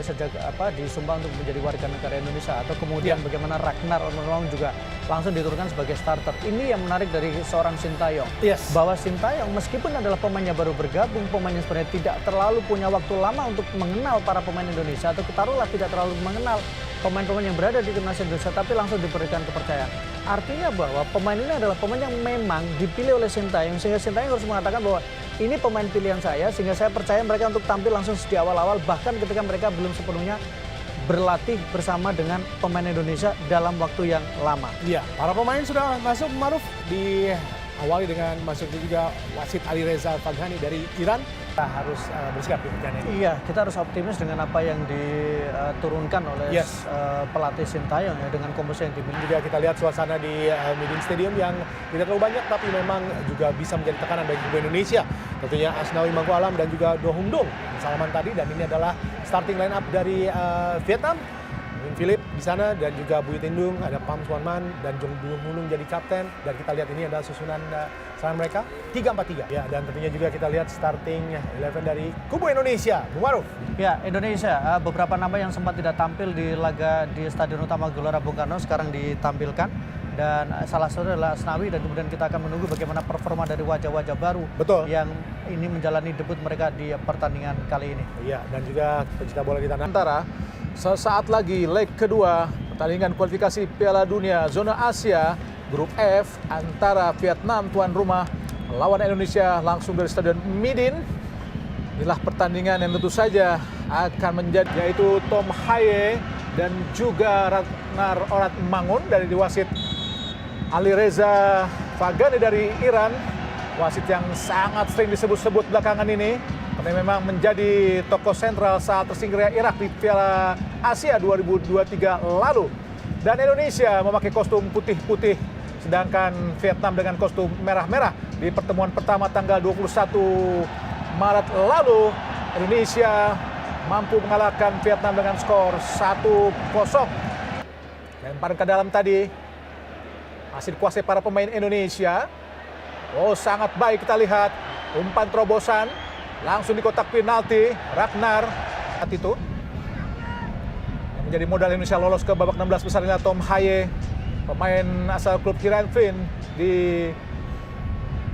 sejak disumpah untuk menjadi warga negara Indonesia, atau kemudian bagaimana Ragnar Ornolong juga langsung diturunkan sebagai starter. Ini yang menarik dari seorang Sintayong, bahwa Sintayong meskipun adalah pemain yang baru bergabung, pemain yang sebenarnya tidak terlalu punya waktu lama untuk mengenal para pemain Indonesia, atau taruhlah tidak terlalu mengenal pemain-pemain yang berada di timnas Indonesia, tapi langsung diberikan kepercayaan. Artinya bahwa pemain ini adalah pemain yang memang dipilih oleh Sintayong, sehingga Sintayong harus mengatakan bahwa ini pemain pilihan saya, sehingga saya percaya mereka untuk tampil langsung di awal-awal, bahkan ketika mereka belum sepenuhnya berlatih bersama dengan pemain Indonesia dalam waktu yang lama. Iya, para pemain sudah masuk, Maruf, diawali dengan masuknya juga wasit Alireza Faghani dari Iran. Kita harus bersikap demikian ini. Iya, kita harus optimis dengan apa yang diturunkan oleh pelatih Sintayong ya, dengan komposisi yang dimiliki. Juga kita lihat suasana di Midin Stadium yang tidak terlalu banyak, tapi memang juga bisa menjadi tekanan bagi kubu Indonesia. Tentunya Asnawi Mangku Alam dan juga Do Hung Dong salaman tadi, dan ini adalah starting line up dari Vietnam. Win Philip di sana dan juga Bui Tindung, ada Pham Xuan Man dan Jong Du Hulung jadi kapten, dan kita lihat ini adalah susunan serangan mereka 3-4-3 ya, dan tentunya juga kita lihat starting 11 dari kubu Indonesia. Bu Maruf. Ya, Indonesia beberapa nama yang sempat tidak tampil di laga di Stadion Utama Gelora Bung Karno sekarang ditampilkan, dan salah satu adalah Asnawi, dan kemudian kita akan menunggu bagaimana performa dari wajah-wajah baru yang ini menjalani debut mereka di pertandingan kali ini. Iya, dan juga pecinta bola di tanah antara. Sesaat lagi leg kedua pertandingan kualifikasi Piala Dunia Zona Asia Grup F antara Vietnam tuan rumah melawan Indonesia langsung dari Stadion Midin. Inilah pertandingan yang tentu saja akan menjadi, yaitu Tom Haye dan juga Ragnar Ornolong dari wasit Alireza Faghani dari Iran, wasit yang sangat sering disebut-sebut belakangan ini karena memang menjadi tokoh sentral saat tersingkirnya Irak di Piala Asia 2023 lalu. Dan Indonesia memakai kostum putih-putih, sedangkan Vietnam dengan kostum merah-merah. Di pertemuan pertama tanggal 21 Maret lalu, Indonesia mampu mengalahkan Vietnam dengan skor 1-0. Lemparan ke dalam tadi masih dikuasai para pemain Indonesia. Oh, sangat baik kita lihat umpan terobosan langsung di kotak penalti. Ragnar itu yang menjadi modal Indonesia lolos ke babak 16 besar adalah Tom Haye, pemain asal klub Heerenveen di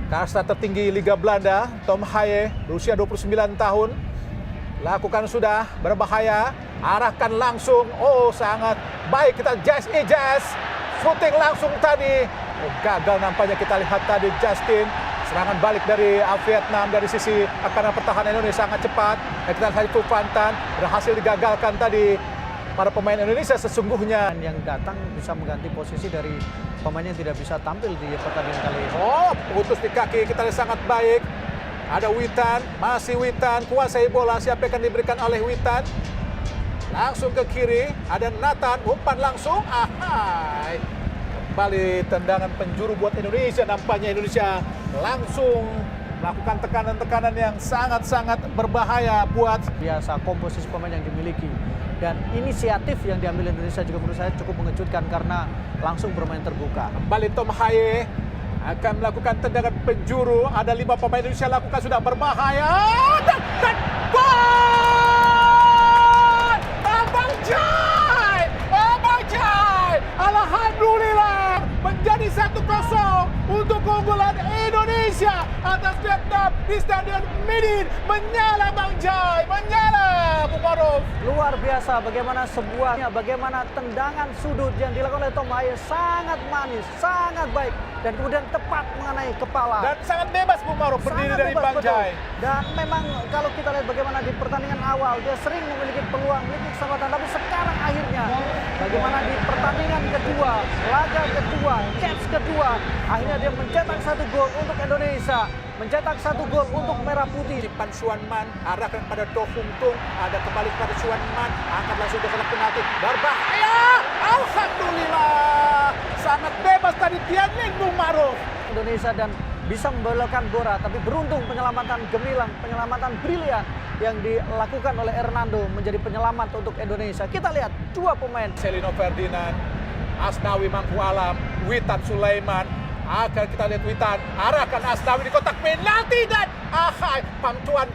kasta tertinggi Liga Belanda. Tom Haye berusia 29 tahun, lakukan sudah berbahaya, arahkan langsung. Oh, sangat baik kita Jazz shooting langsung tadi. Oh, gagal nampaknya kita lihat tadi Justin. Serangan balik dari Vietnam dari sisi karena pertahanan Indonesia sangat cepat. Kita lihat itu Fantan berhasil digagalkan tadi para pemain Indonesia sesungguhnya. Yang datang bisa mengganti posisi dari pemain yang tidak bisa tampil di pertandingan kali ini. Oh, putus di kaki, kita lihat sangat baik. Ada Witan, masih Witan, kuasai bola, siapa yang akan diberikan oleh Witan. Langsung ke kiri, ada Nathan, umpan langsung. Ahai. Kembali tendangan penjuru buat Indonesia, nampaknya Indonesia langsung melakukan tekanan-tekanan yang sangat-sangat berbahaya buat biasa komposisi pemain yang dimiliki. Dan inisiatif yang diambil Indonesia juga menurut saya cukup mengejutkan karena langsung bermain terbuka. Kembali Tom Haye akan melakukan tendangan penjuru, ada 5 pemain Indonesia lakukan sudah berbahaya dan gol! Abang Jai! Alhamdulillah menjadi 1-0 untuk keunggulan Indonesia atas Vietnam di Stadion Midin. Menyala Bang Jai, menyala Bu Maruf. Luar biasa bagaimana bagaimana tendangan sudut yang dilakukan oleh Tom Haye sangat manis, sangat baik, dan kemudian tepat mengenai kepala. Dan sangat bebas Bu Maruf berdiri dari Bang Jai. Dan memang kalau kita lihat bagaimana di pertandingan awal dia sering memiliki peluang, memiliki kesempatan, tapi sekarang akhirnya bagaimana di pertandingan kedua, laga kedua, catch kedua, akhirnya dia mencetak 1 gol untuk Indonesia, mencetak 1 gol untuk Merah Putih. Pham Xuan Man arahkan pada Do Hung Dong, ada kembali kepada Xuan Man, angkat langsung ke kotak penalti, berbahaya. Alhamdulillah, sangat bebas tadi Tianling Bung Maruf. Indonesia dan bisa membelokkan Bora, tapi beruntung penyelamatan gemilang, penyelamatan brilian yang dilakukan oleh Hernando menjadi penyelamat untuk Indonesia. Kita lihat 2 pemain. Selino Ferdinand, Asnawi Mangku Alam, Witan Sulaiman. Akan kita lihat Witan arahkan Asnawi di kotak penalti dan Pham Xuan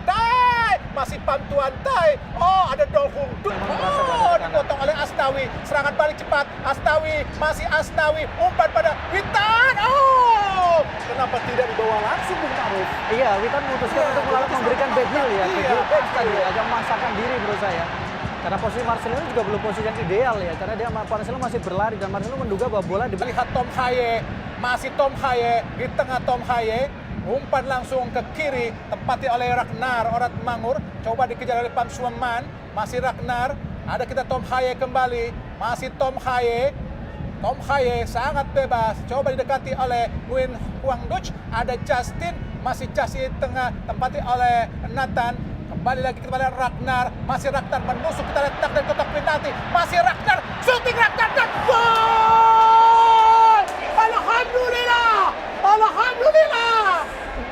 masih Pantuan Tai. Oh, ada Do Hung Duk. Oh, dipotong oleh Asnawi. Serangan balik cepat. Asnawi, masih Asnawi. Umpan pada Witan. Oh, kenapa tidak dibawa langsung Bung Maruf? Iya, Witan memutuskan untuk memberikan back heel ya. Back heel agak memaksakan diri menurut saya. Karena posisi Marcelino juga belum posisi yang ideal ya. Karena dia Marcelino masih berlari dan Marcelino menduga bahwa bola lihat Tom Haye. Masih Tom Haye. Di tengah Tom Haye. Umpan langsung ke kiri, tempati oleh Ragnar Oratmangun. Coba dikejar oleh Pam Sueman. Masih Ragnar. Ada kita Tom Haye kembali. Masih Tom Haye. Tom Haye sangat bebas. Coba didekati oleh Nguyen Huang Duc. Ada Justin. Masih Justin di tengah. Tempati oleh Nathan. Kembali lagi kepada Ragnar. Masih Ragnar menusuk. Kita letak dari kotak penalti. Masih Ragnar. Shooting Ragnar dan gol! Alhamdulillah! Alhamdulillah!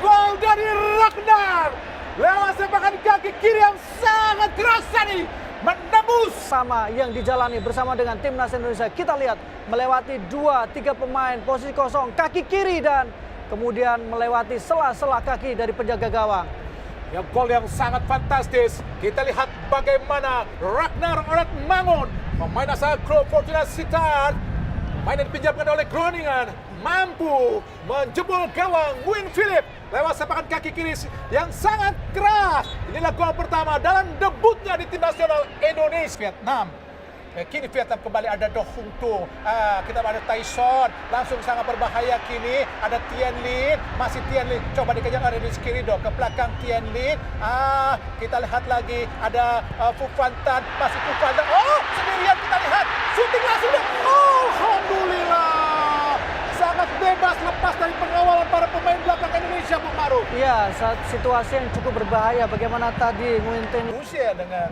Gol dari Ragnar lewat sepakan kaki kiri yang sangat keras tadi, menembus. Sama yang dijalani bersama dengan timnas Indonesia. Kita lihat melewati 2-3 pemain posisi kosong kaki kiri dan kemudian melewati sela-sela kaki dari penjaga gawang. Ya, gol yang sangat fantastis. Kita lihat bagaimana Ragnar Oratmangun, pemain asal klub Fortuna Sittard, main yang dipinjamkan oleh Groningen, mampu menjebol gawang Nguyen Philip lewat sepakan kaki kiri yang sangat keras. Inilah gol pertama dalam debutnya di tim nasional Indonesia. Vietnam. Kini Vietnam kembali ada Do Hung Tung. Kita ada Tyson. Langsung sangat berbahaya kini. Ada Tien Lin. Masih Tien Lin. Coba dikejar oleh Rizky Ridho. Ke belakang Tien Lin. Kita lihat lagi. Ada Phu Phan Tan. Masih Phu Phan Tan. Oh, sendirian kita lihat. Shooting langsung. Oh, alhamdulillah. Sangat bebas lepas dari pengawalan para pemain belakang Indonesia, Bung Maruf. Iya, situasi yang cukup berbahaya. Bagaimana tadi Nguyen Rusia dengan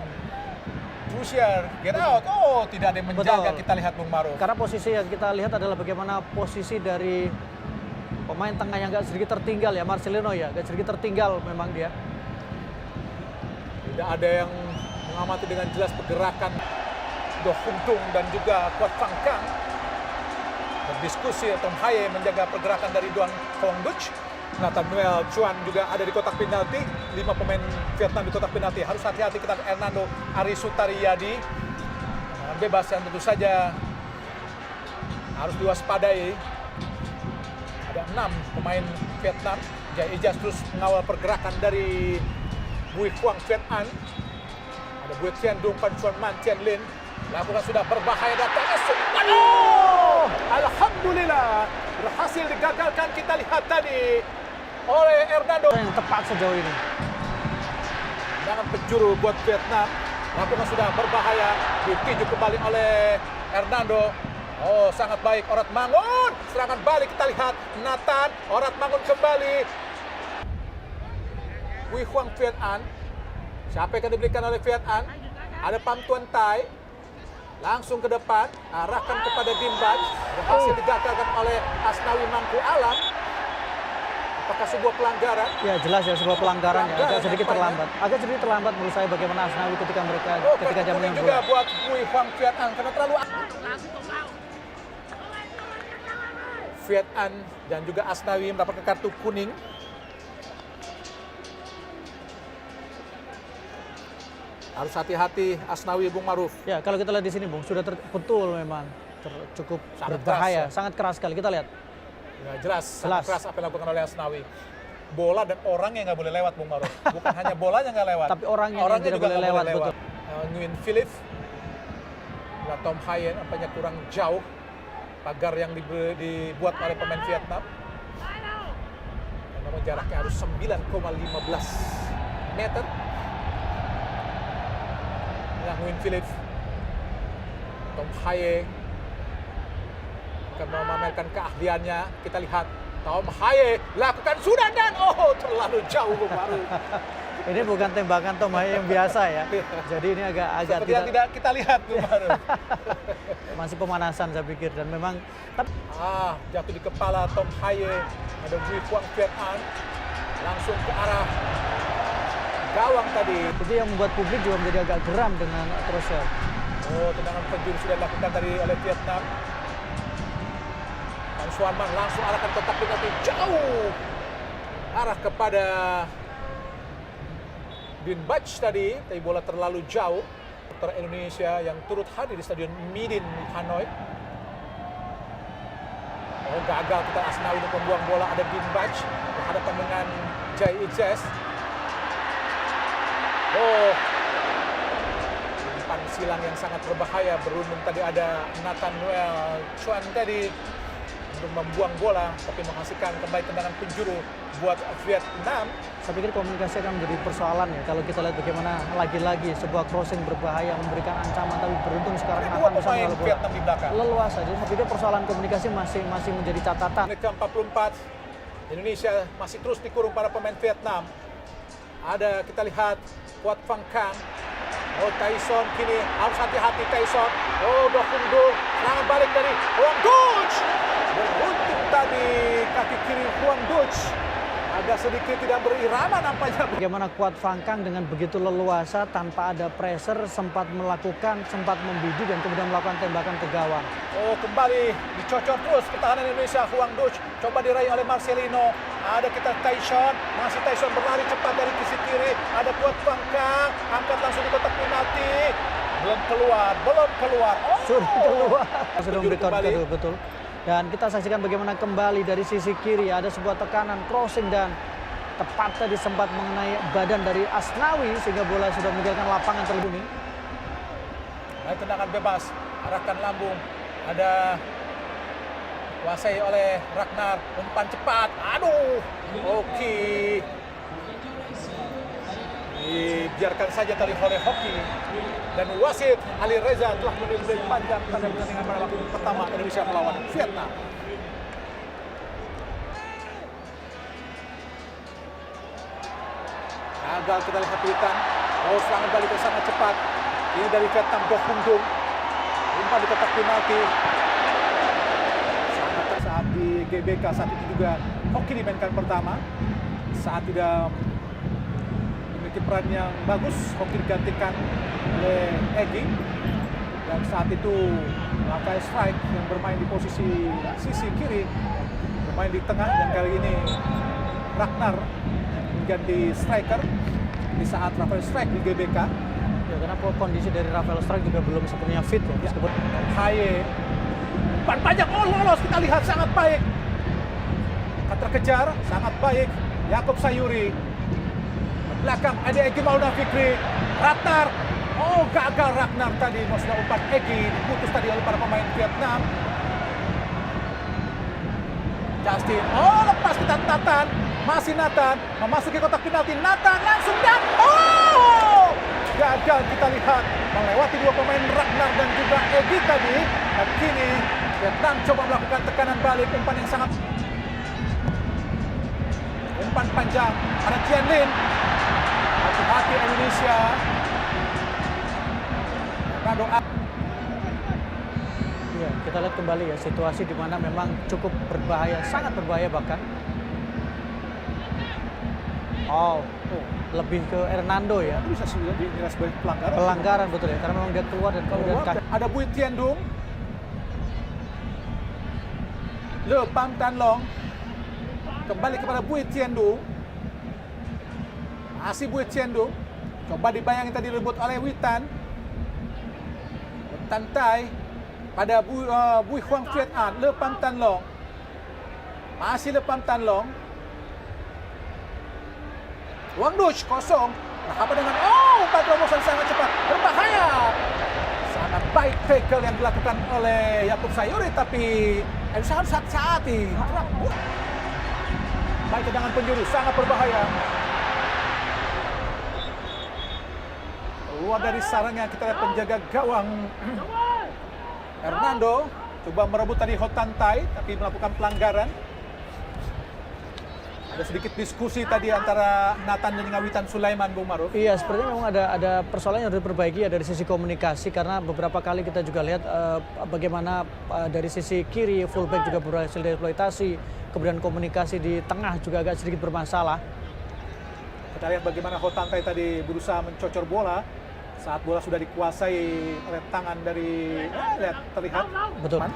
Rusia get out. Oh, tidak ada yang menjaga. Betul. Kita lihat Bung Maruf. Karena posisi yang kita lihat adalah bagaimana posisi dari pemain tengah yang agak sedikit tertinggal ya, Marcelino ya, agak sedikit tertinggal memang dia. Tidak ada yang mengamati dengan jelas pergerakan Do Hung Tung dan juga Quat Phang Cang. Berdiskusi, Tom Haye menjaga pergerakan dari Duan Hong Duc. Nathaniel Chuan juga ada di kotak penalti. 5 pemain Vietnam di kotak penalti. Harus hati-hati kita Hernando Arisutariyadi. Bebas yang tentu saja harus diwaspadai. Ada 6 pemain Vietnam. Jai Ijaz terus mengawal pergerakan dari Bui Huang Viet An. Ada Bui Tien Dung, Pan Chuan Man, Tien Lin. Lakukan sudah berbahaya datangnya. Oh! Alhamdulillah berhasil digagalkan, kita lihat tadi oleh Hernando. Yang tepat sejauh ini. Jangan penjuru buat Vietnam. Lakukan sudah berbahaya. Ditinju kembali oleh Hernando. Oh, sangat baik Oratmangun. Serangan balik kita lihat. Nathan, Oratmangun kembali. Bui Huang Viet An. Siapa yang akan diberikan oleh Viet An? Ada Pam Tuan Tai. Langsung ke depan, arahkan kepada Dimbaj. Berhasil digagalkan oleh Asnawi Mangku Alam. Apakah sebuah pelanggaran? Ya jelas ya, sebuah pelanggaran ya. Agak sedikit terlambat. Agak sedikit terlambat menurut saya bagaimana Asnawi ketika ketika jam yang juga buat Bui Huang Viet An karena terlalu Viet An dan juga Asnawi mendapatkan kartu kuning. Harus hati-hati Asnawi, Bung Maruf. Ya, kalau kita lihat di sini, Bung, sudah betul memang cukup sangat berbahaya, keras, ya? sangat keras sekali. Kita lihat. Ya, jelas. Sangat keras apa yang dilakukan oleh Asnawi. Bola dan orang yang nggak boleh lewat, Bung Maruf. Bukan hanya bolanya nggak lewat. Tapi orangnya tidak boleh lewat, betul. Nguyen Philip. Tom Haye nampaknya kurang jauh. Pagar yang dibuat oleh pemain Vietnam. Namun jaraknya harus 9,15 meter. Nguyen Philip, Tom Haye akan memamerkan keahliannya. Kita lihat Tom Haye lakukan sudah dan terlalu jauh Bung Maruf. Ini bukan tembakan Tom Haye yang biasa ya. Jadi ini agak tidak kita lihat Bung Maruf. Masih pemanasan saya pikir dan memang jatuh di kepala Tom Haye. Ada Bui Huang Viet An langsung ke arah gawang tadi. Itu yang membuat publik juga menjadi agak geram dengan Trossel. Tendangan penjuru sudah dilakukan tadi oleh Vietnam. Pan Suanman langsung arahkan kotak penalti jauh. Arah kepada Bin Bach tadi, tapi bola terlalu jauh. Supporter Indonesia yang turut hadir di Stadion Midin Hanoi. Oh, gagal kita Asnawi untuk membuang bola. Ada Bin Bach berhadapan dengan Jai Izzes. Oh, umpan silang yang sangat berbahaya. Beruntung tadi ada Nathaniel Chuan tadi untuk membuang bola, tapi menghasilkan kembali tendangan penjuru buat Vietnam. Saya pikir komunikasi akan menjadi persoalan ya. Kalau kita lihat bagaimana lagi-lagi sebuah crossing berbahaya memberikan ancaman, tapi beruntung sekarang Dua pemain Vietnam di belakang. leluasa. Jadi saya pikir persoalan komunikasi masih menjadi catatan. Menit ke-44, Indonesia masih terus dikurung para pemain Vietnam. Ada kita lihat Quat Phang Cang. Oh, Tyson kini harus hati-hati Tyson. Oh, Do Hung Do, serangan balik dari Huang Duch. Beruntung tadi kaki kiri Huang Duch agak sedikit tidak berirama nampaknya. Bagaimana Quat Phang Cang dengan begitu leluasa tanpa ada pressure sempat membidik dan kemudian melakukan tembakan ke gawang. Oh, kembali dicocok terus pertahanan Indonesia. Huang Duch coba diraih oleh Marcelino. Ada kita Tyson, masih Tyson berlari cepat dari sisi kiri. Ada Quat Phang Cang, angkat langsung di kotak penalti. Belum keluar. Oh, Sudah keluar. Sudah memberikan kembali. betul. Dan kita saksikan bagaimana kembali dari sisi kiri ada sebuah tekanan crossing dan tepat tadi sempat mengenai badan dari Asnawi sehingga bola sudah meninggalkan lapangan terlebih dahulu. Baik, tendangan bebas, arahkan lambung. Ada kuasai oleh Ragnar, umpan cepat. Aduh, oke. Dibiarkan saja tadi oleh Hoki. Dan wasit Ali Reza telah menilai panjang pada pertandingan pada waktu pertama Indonesia melawan Vietnam. Gagal kita lihat Witan. Oh, serangan balik yang sangat cepat. Ini dari Vietnam, Do Hung Do. Umpan di kotak penalti. Sangat saat di GBK saat itu juga Hoki dimainkan pertama. Saat tidak memiliki peran yang bagus, Hoki digantikan oleh Egy. Dan saat itu Rafael Strike yang bermain di posisi sisi kiri bermain di tengah, dan kali ini Ragnar mengganti striker di saat Rafael Strike di GBK. Ya, karena kondisi dari Rafael Strike juga belum sepenuhnya fit ya. Meskipun Haye umpan panjang, oh lolos, kita lihat sangat baik. Akan terkejar, sangat baik. Yaakob Sayuri. Belakang ada Egy Maulana Fikri. Ragnar. Oh, gagal Ragnar tadi. Maksudnya umpan Egy diputus tadi oleh para pemain Vietnam. Justin. Oh, lepas kita Nathan. Masih Nathan. Memasuki kotak penalti. Nathan langsung dan oh! Gagal kita lihat. Melewati dua pemain Ragnar dan juga Egy tadi. Dan kini Vietnam coba melakukan tekanan balik. Umpan yang sangat... Umpan panjang. Ada Tian Lin. Hati-hati Indonesia. ya, kita lihat kembali ya situasi di mana memang cukup berbahaya, sangat berbahaya bahkan. Oh, lebih ke Hernando ya. Bisa sudah dinilai sebagai pelanggaran. Pelanggaran betul ya, karena memang dia keluar dan kemudian Ada Bui Tian Dung. Le Pam Tan Long. Kembali kepada Bui Tian Dung. Masih Bui Tian Dung. Coba dibayangin tadi rebut oleh Witan. Tantai pada Bui Huang Viet An. Le Pam Tan Long. Masih Le Pam Tan Long. Huang Duch kosong. Apa dengan umpan terobosan sangat cepat, berbahaya. Sangat baik tackle yang dilakukan oleh Yaakob Sayuri, tapi Indonesia harus hati-hati. Baik tendangan penjuru, sangat berbahaya. Keluar dari sarangnya, kita lihat penjaga gawang Hernando coba merebut tadi Hotantai, tapi melakukan pelanggaran. Ada sedikit diskusi tadi antara Nathan dan Witan Sulaiman, Bung Maruf. Iya, sepertinya memang ada persoalan yang harus diperbaiki ya dari sisi komunikasi, karena beberapa kali kita juga lihat bagaimana dari sisi kiri fullback juga berhasil dieksploitasi, kemudian komunikasi di tengah juga agak sedikit bermasalah. Kita lihat bagaimana Hotantai tadi berusaha mencocor bola saat bola sudah dikuasai oleh tangan dari terlihat. Betul.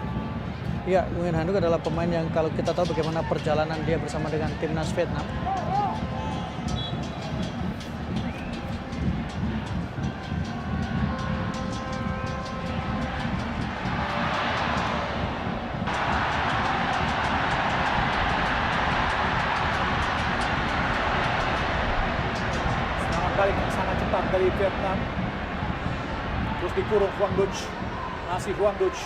Ya, Nguyen Han Duc adalah pemain yang kalau kita tahu bagaimana perjalanan dia bersama dengan timnas Vietnam. balik yang sangat cepat dari Vietnam. Terus dikurung Huang Duch. Masih Huang Duch.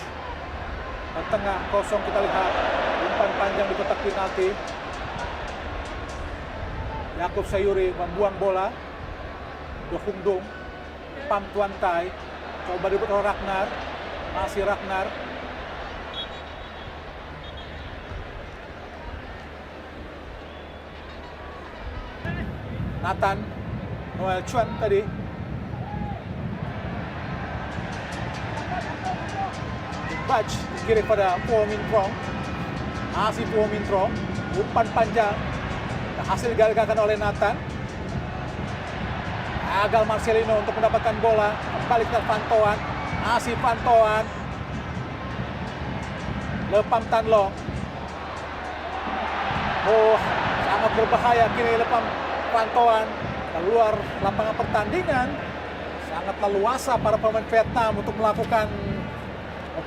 Ke tengah kosong kita lihat. Umpan panjang di kotak penalti. Yaakob Sayuri membuang bola. Do Hung Dung. Pham Tuan Tai. Coba direbut oleh Ragnar. Masih Ragnar. Nathan Noel Chuan tadi. Batch kiri pada Puo Min Trong. Masih Puo Min Trong. Umpan panjang. Hasil digagalkan oleh Nathan. Gagal Marcelino untuk mendapatkan bola. Kembali ke Pantauan. Masih Pantauan. Le Pham Tan Long. Oh, sangat berbahaya kini Le Pham Pantauan keluar lapangan pertandingan. Sangat leluasa para pemain Vietnam untuk melakukan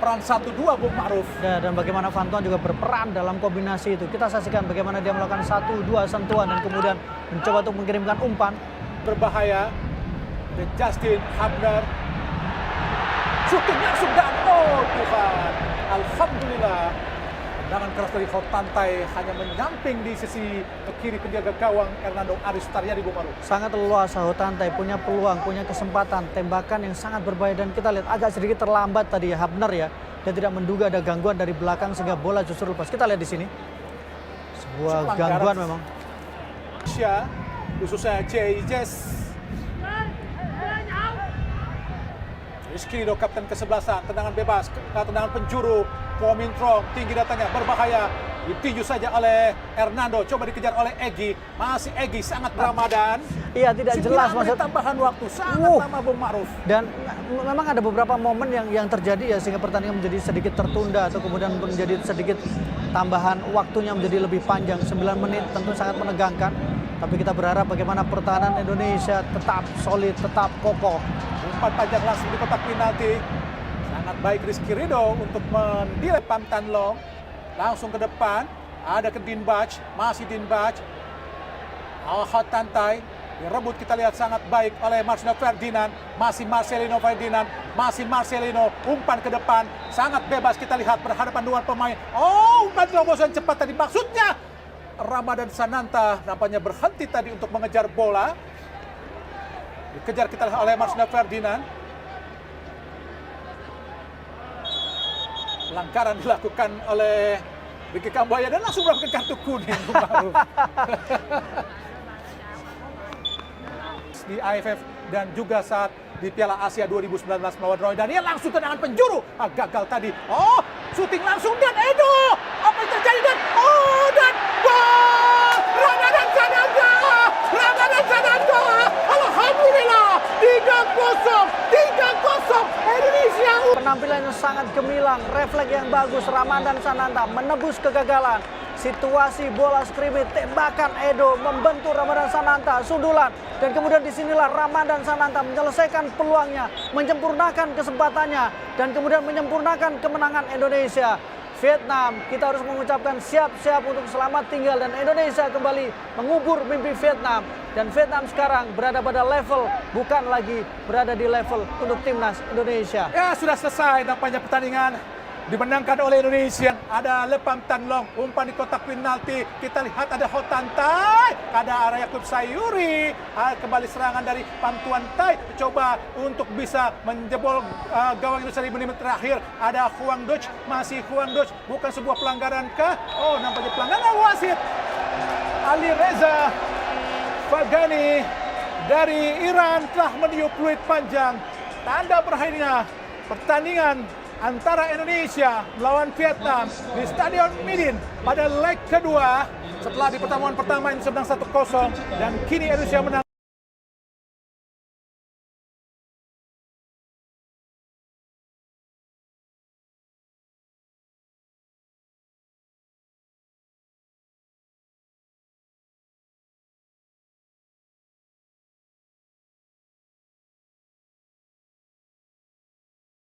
peran 1-2 Bung Ma'ruf. Ya, dan bagaimana Van Tuan juga berperan dalam kombinasi itu. Kita saksikan bagaimana dia melakukan 1-2 sentuhan dan kemudian mencoba untuk mengirimkan umpan. Berbahaya. Dan Justin Hubner. Shooting langsung dan oh Tuhan. Alhamdulillah. Tendangan keras dari Ho Tan Tai hanya menyamping di sisi kiri penjaga gawang Hernando Aris Taryadi Bung Ma'ruf. Sangat leluasa Ho Tan Tai, punya peluang, punya kesempatan, tembakan yang sangat berbahaya. Dan kita lihat agak sedikit terlambat tadi ya Hubner ya. Dia tidak menduga ada gangguan dari belakang sehingga bola justru lepas. Kita lihat di sini. Sebuah gangguan memang. Asia, khususnya Jess. Rizky Ridho kapten ke-11, tendangan bebas, tendangan penjuru, Puo Min Trong, tinggi datangnya, berbahaya, ditinju saja oleh Hernando, coba dikejar oleh Egy, masih Egy sangat Ramadan. Iya, tidak jelas maksud tambahan waktu sangat lama Bung Ma'ruf. Dan memang ada beberapa momen yang terjadi ya sehingga pertandingan menjadi sedikit tertunda atau kemudian menjadi sedikit tambahan waktunya menjadi lebih panjang. 9 menit tentu sangat menegangkan. Tapi kita berharap bagaimana pertahanan Indonesia tetap solid, tetap kokoh. Umpan panjang langsung di kotak penalti. Sangat baik Rizky Ridho untuk mendelay Pham Tan Long. Langsung ke depan. Ada ke Din Batch. Masih Din Batch. Ho Tan Tai. Direbut kita lihat sangat baik oleh Marcelino Ferdinand. Masih Marcelino Ferdinand. Masih Marcelino. Umpan ke depan. Sangat bebas kita lihat berhadapan dua pemain. Oh, umpan terobosan cepat tadi. Maksudnya Ramadan Sananta nampaknya berhenti tadi untuk mengejar bola. Dikejar kita oleh Marcelino Ferdinand. Pelanggaran dilakukan oleh Ricky Kambuaya dan langsung mendapatkan kartu kuning. Di AFF dan juga saat di Piala Asia 2019 melawan Roy Daniel langsung tendangan penjuru. Gagal tadi. Oh, syuting langsung dan Edo. Apa yang terjadi dan dan gol! Ramadan Sananta! Ramadan Sananta! Alhamdulillah 3-0 Indonesia. Penampilan yang sangat gemilang, refleks yang bagus Ramadan Sananta menebus kegagalan. Situasi bola skrimmit, tembakan Edo membentur Ramadan Sananta, sundulan. Dan kemudian disinilah Ramadan Sananta menyelesaikan peluangnya, menyempurnakan kesempatannya. Dan kemudian menyempurnakan kemenangan Indonesia. Vietnam, kita harus mengucapkan siap-siap untuk selamat tinggal. Dan Indonesia kembali mengubur mimpi Vietnam. Dan Vietnam sekarang berada pada level, bukan lagi berada di level untuk timnas Indonesia. Ya, sudah selesai nampaknya pertandingan. Dimenangkan oleh Indonesia. Ada Le Pham Tan Long, umpan di kotak penalti. Kita lihat ada Ho Tan Tai, ada Yaakob Sayuri. Kembali serangan dari Pham Tuan Tai. Coba untuk bisa menjebol gawang Indonesia di menit terakhir. Ada Huang Duch, masih Huang Duch. Bukan sebuah pelanggaran kah? Oh, nampaknya pelanggaran wasit. Ali Reza Fagani dari Iran telah meniup peluit panjang. Tanda berakhirnya pertandingan antara Indonesia melawan Vietnam di Stadion Midin pada leg kedua setelah di pertemuan pertama Indonesia menang 1-0 dan kini Indonesia menang